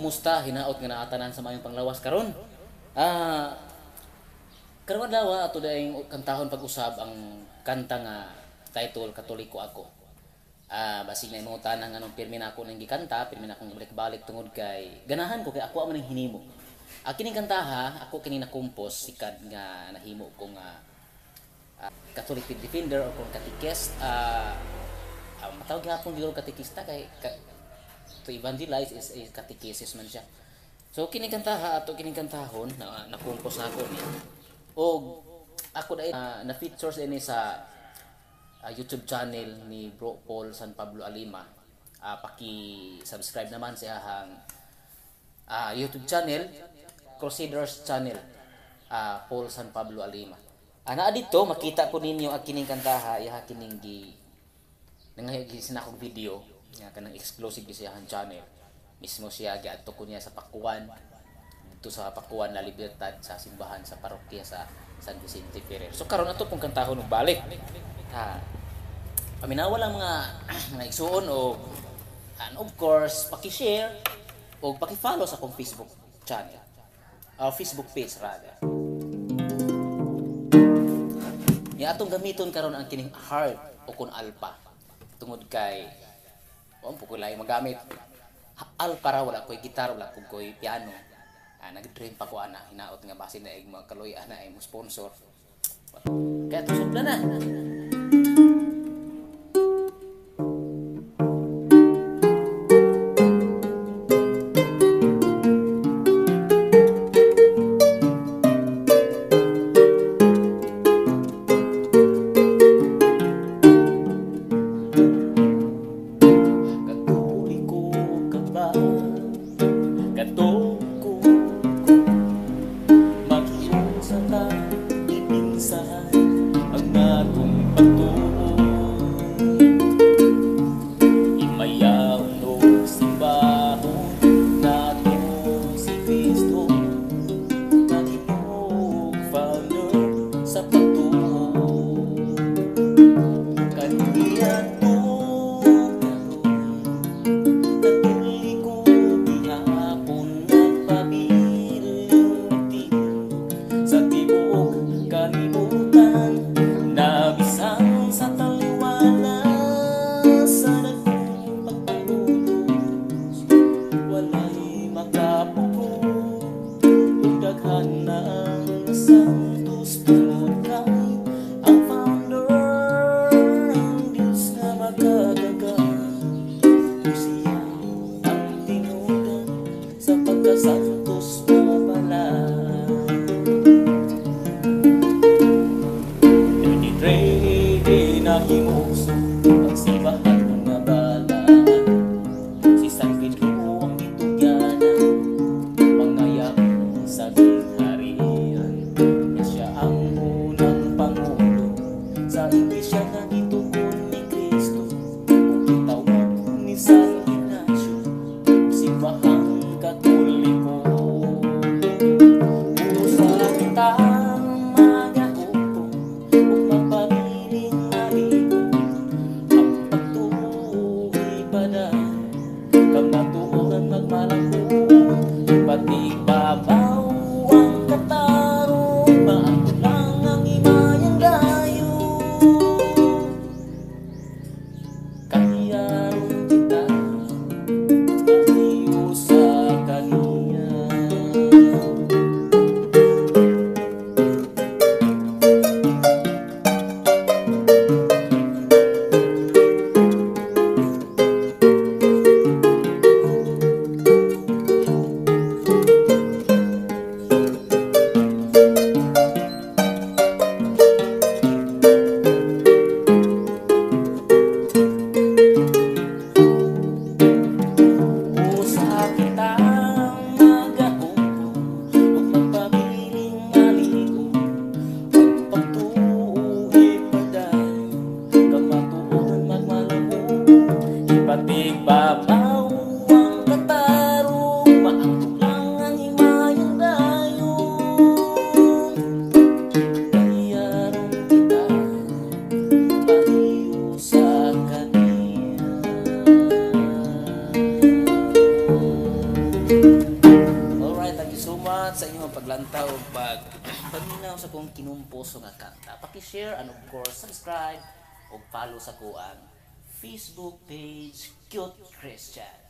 kumusta hinaot nga naatanan sa mayong panglawas karon? Ah, karon adlaw ato daing kantahon pag-usab ang kanta nga title Katoliko ako. Basig na imong tanang anong pirmi na ako nang gikanta, pirmi na akong balik-balik tungod kay ganahan ko kay ako man ang hinimo. Kining kantaha ako kini na-compose sikad nga nahimo ko nga Catholic Defender o kung katikist. Matawag gyapon gyud katikista kay to evangelize is a catechesis man siya. So kining kantaha ato kining kantahon na-compose ako ni. Og ako dai na-features ini sa YouTube channel ni Bro Paul San Pablo Alima. Paki-subscribe naman sa hang YouTube channel, Crusaders channel, Paul San Pablo Alima. Ana dito makita po ninyo ang kining kantaha iha kining nangayagi sinakog video nga kanang exclusive sa iyang channel. Mismo siya giadto ko niya sa Pakuan, dito sa Pakuan La Libertad sa simbahan sa parokya sa San Vicente Ferrer. So karon ato pong kantahon og balik. Paminawa lang mga igsuon o and of course paki-share o paki-follow sa akong Facebook channel. Facebook page rather. Ya atong gamiton karon ang kining heart o kun alpha. Tungod kay po lay magamit alpha ra wala koy gitar wala koy piano. Nag-dream pa ko ana hinaot nga basin na ig mga kaloy ana ay mo sponsor. Kaya tusod na. Santos mapala 33 na himuso ang simbahan nga bala si San Pedro ang gitugyana mangayap sa harian siya ang unang pangulo sa iglesia na gitugon ni Cristo kung gitawag ni San Ignacio simbahan Katoliko usa kitang magahupo ug mapabiling marigo ang pagtuoy paday kang matuoran magmalangkon pati babaw ang katarong maako lang ang imayang dayo kahiyaron kita babaw ang katarong maangkok lang ang himayang dayon kahiyaron kita paliw sa kaniya. sa inyong paglantaw ug pagminaw sa kong kinumpuso nga kanta. Paki-share and of course subscribe ug follow sa kuang Facebook page Cute Christian.